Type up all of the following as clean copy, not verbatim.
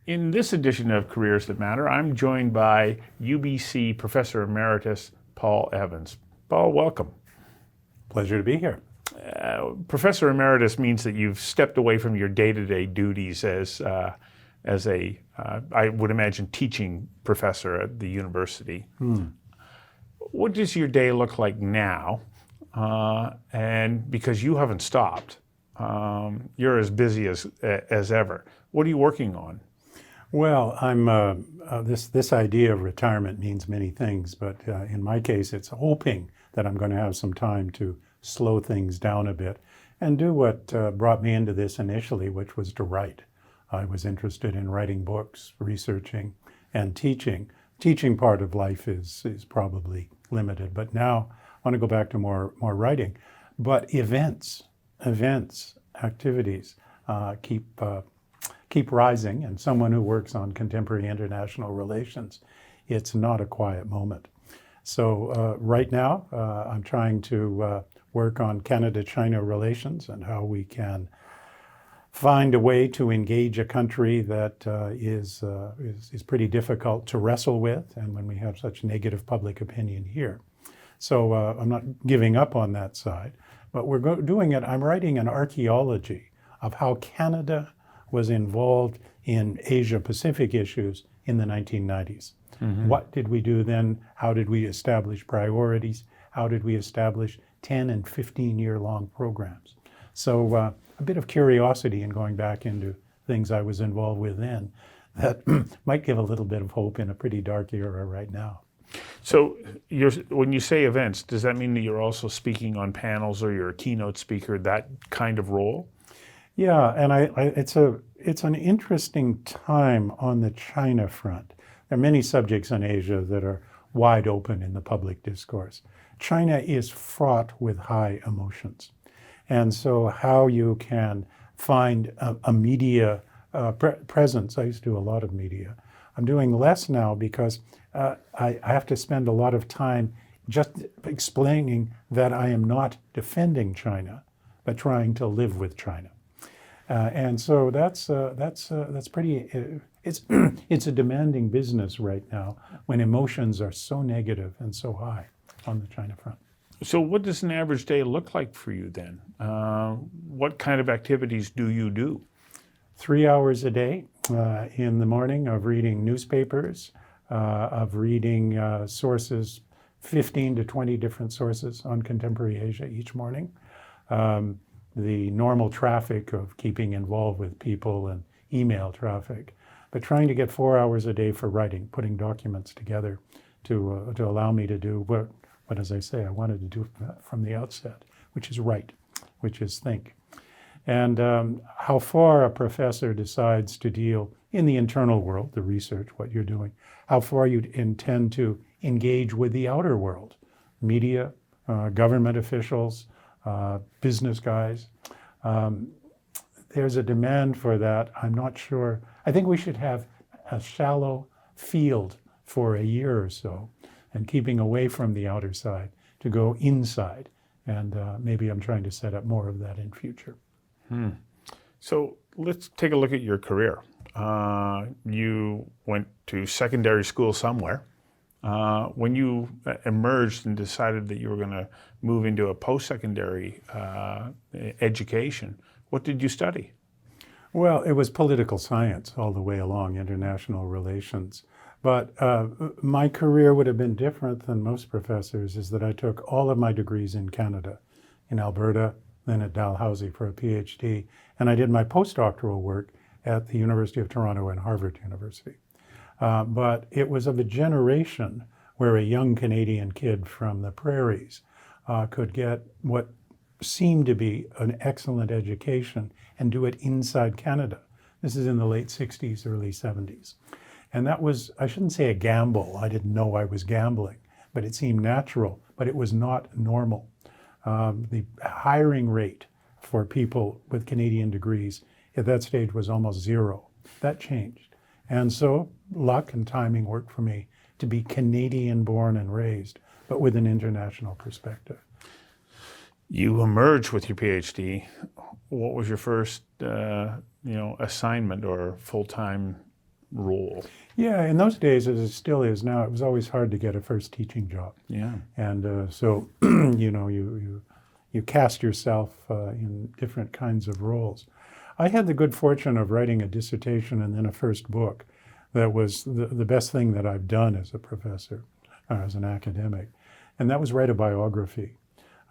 In this edition of Careers That Matter, I'm joined by UBC Professor Emeritus Paul Evans. Paul, welcome. Pleasure to be here. Professor Emeritus means that you've stepped away from your day-to-day duties as a, I would imagine, teaching professor at the university. What does your day look like now? And because you haven't stopped, you're as busy as ever. What are you working on? Well, I'm this idea of retirement means many things, but in my case, it's hoping that I'm going to have some time to slow things down a bit and do what brought me into this initially, which was to write. I was interested in writing books, researching, and teaching. Teaching part of life is probably limited, but now I want to go back to more writing. But events, activities keep rising, and someone who works on contemporary international relations, it's not a quiet moment. So right now, I'm trying to work on Canada-China relations and how we can find a way to engage a country that is pretty difficult to wrestle with, and when we have such negative public opinion here. So I'm not giving up on that side, but we're doing it. I'm writing an archaeology of how Canada was involved in Asia-Pacific issues in the 1990s. What did we do then? How did we establish priorities? How did we establish 10 and 15-year-long programs? So a bit of curiosity in going back into things I was involved with then that might give a little bit of hope in a pretty dark era right now. So when you say events, does that mean that you're also speaking on panels or you're a keynote speaker, that kind of role? Yeah, and it's an interesting time on the China front. There are many subjects in Asia that are wide open in the public discourse. China is fraught with high emotions. And so how you can find a media presence, I used to do a lot of media. I'm doing less now because I have to spend a lot of time just explaining that I am not defending China, but trying to live with China. And so that's pretty. It's a demanding business right now when emotions are so negative and so high on the China front. So what does an average day look like for you then? What kind of activities do you do? 3 hours a day in the morning of reading newspapers, of reading sources, 15 to 20 different sources on contemporary Asia each morning. The normal traffic of keeping involved with people and email traffic, but trying to get 4 hours a day for writing, putting documents together to allow me to do what, as I say, I wanted to do from the outset, which is write, which is think. And how far a professor decides to deal in the internal world, the research, what you're doing, how far you intend to engage with the outer world, media, government officials, business guys. There's a demand for that. I'm not sure. I think we should have a shallow field for a year or so and keeping away from the outer side to go inside. And maybe I'm trying to set up more of that in future. So let's take a look at your career. You went to secondary school somewhere. When you emerged and decided that you were going to move into a post-secondary education, what did you study? Well, it was political science all the way along, international relations. But my career would have been different than most professors, is that I took all of my degrees in Canada, in Alberta, then at Dalhousie for a PhD, and I did my postdoctoral work at the University of Toronto and Harvard University. But it was of a generation where a young Canadian kid from the prairies could get what seemed to be an excellent education and do it inside Canada. This is in the late 60s, early 70s. And that was, I shouldn't say a gamble. I didn't know I was gambling, but it seemed natural, but it was not normal. The hiring rate for people with Canadian degrees at that stage was almost zero. That changed. And so luck and timing worked for me to be Canadian born and raised, but with an international perspective. You emerged with your PhD. What was your first, assignment or full-time role. Yeah, in those days, as it still is now, it was always hard to get a first teaching job. Yeah. And so, you cast yourself in different kinds of roles. I had the good fortune of writing a dissertation and then a first book that was the best thing that I've done as a professor, as an academic, and that was write a biography.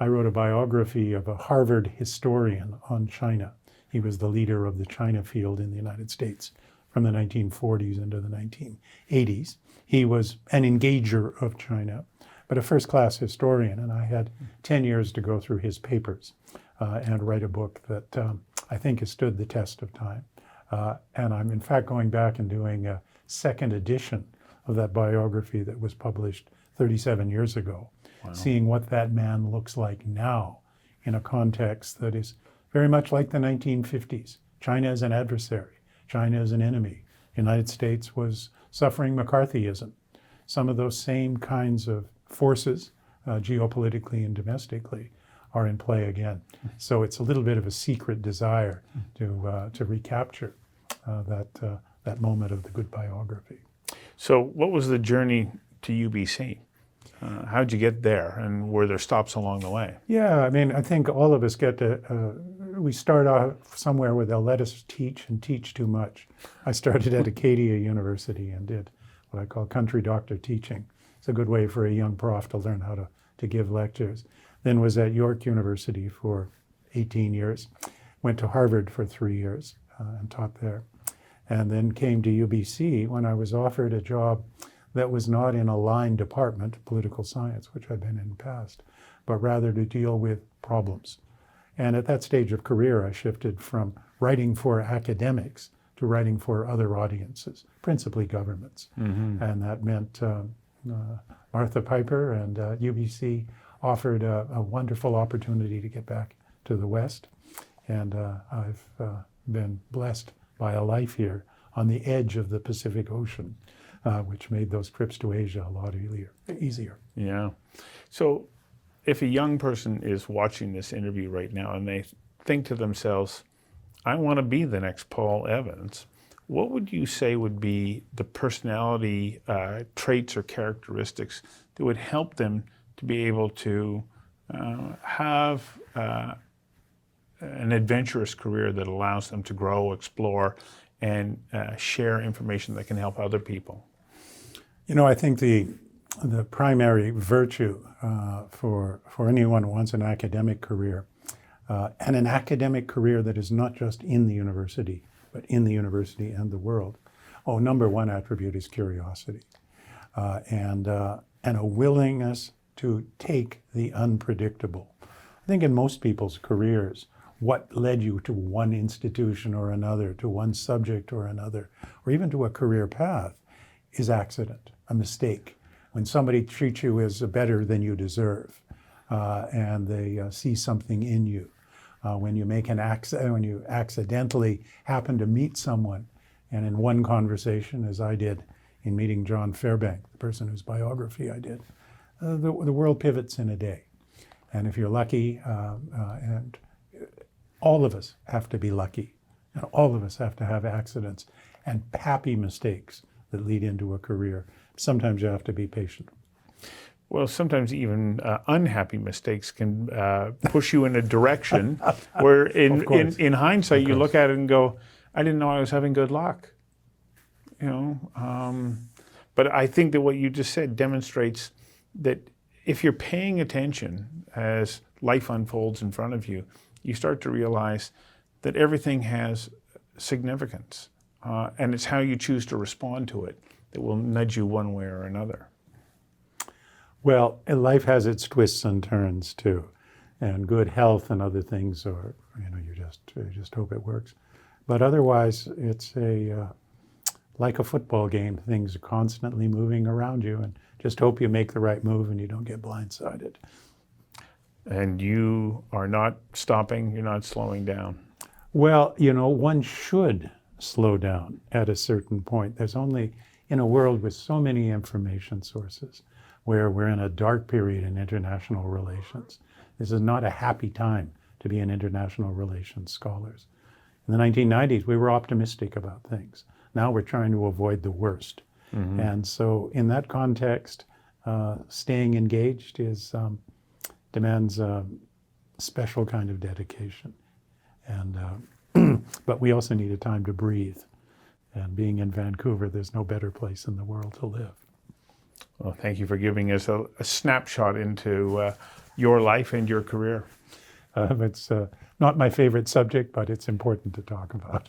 I wrote a biography of a Harvard historian on China. He was the leader of the China field in the United States from the 1940s into the 1980s. He was an engager of China, but a first-class historian, and I had 10 years to go through his papers and write a book that I think has stood the test of time. And I'm in fact going back and doing a second edition of that biography that was published 37 years ago, seeing what that man looks like now in a context that is very much like the 1950s. China is an adversary. China is an enemy. The United States was suffering McCarthyism. Some of those same kinds of forces, geopolitically and domestically, are in play again. So it's a little bit of a secret desire to recapture that moment of the good biography. So what was the journey to UBC? How'd you get there, and were there stops along the way? Yeah, I mean, I think all of us get to, we start off somewhere where they'll let us teach and teach too much. I started at Acadia University and did what I call country doctor teaching. It's a good way for a young prof to learn how to give lectures. Then was at York University for 18 years. Went to Harvard for 3 years and taught there. And then came to UBC when I was offered a job that was not in a line department, political science, which I'd been in the past, but rather to deal with problems. And at that stage of career, I shifted from writing for academics to writing for other audiences, principally governments. Mm-hmm. And that meant Martha Piper and UBC offered a wonderful opportunity to get back to the West. And I've been blessed by a life here on the edge of the Pacific Ocean, which made those trips to Asia a lot easier. Yeah. So if a young person is watching this interview right now and they think to themselves, I want to be the next Paul Evans, what would you say would be the personality traits or characteristics that would help them to be able to have an adventurous career that allows them to grow, explore, and share information that can help other people? You know, I think the primary virtue for anyone who wants an academic career, and an academic career that is not just in the university, but in the university and the world. Number one attribute is curiosity, and a willingness to take the unpredictable. I think in most people's careers, what led you to one institution or another, to one subject or another, or even to a career path, is accident, a mistake. When somebody treats you as better than you deserve, and they see something in you. When you accidentally happen to meet someone, and in one conversation, as I did in meeting John Fairbank, the person whose biography I did, the world pivots in a day. And if you're lucky, and all of us have to be lucky, and all of us have to have accidents and happy mistakes that lead into a career. Sometimes you have to be patient. Well, sometimes even unhappy mistakes can push you in a direction where in hindsight you look at it and go, I didn't know I was having good luck. But I think that what you just said demonstrates that if you're paying attention as life unfolds in front of you, you start to realize that everything has significance. And it's how you choose to respond to it that will nudge you one way or another. Well, life has its twists and turns too, and good health and other things are, you just hope it works. But otherwise, it's like a football game. Things are constantly moving around you, and just hope you make the right move and you don't get blindsided. And you are not stopping, you're not slowing down. Well, one should slow down at a certain point. There's only, in a world with so many information sources, where we're in a dark period in international relations. This is not a happy time to be an international relations scholars. In the 1990s, we were optimistic about things. Now we're trying to avoid the worst. And so in that context, staying engaged demands a special kind of dedication. And but we also need a time to breathe. And being in Vancouver, there's no better place in the world to live. Well, thank you for giving us a snapshot into your life and your career. It's not my favorite subject, but it's important to talk about.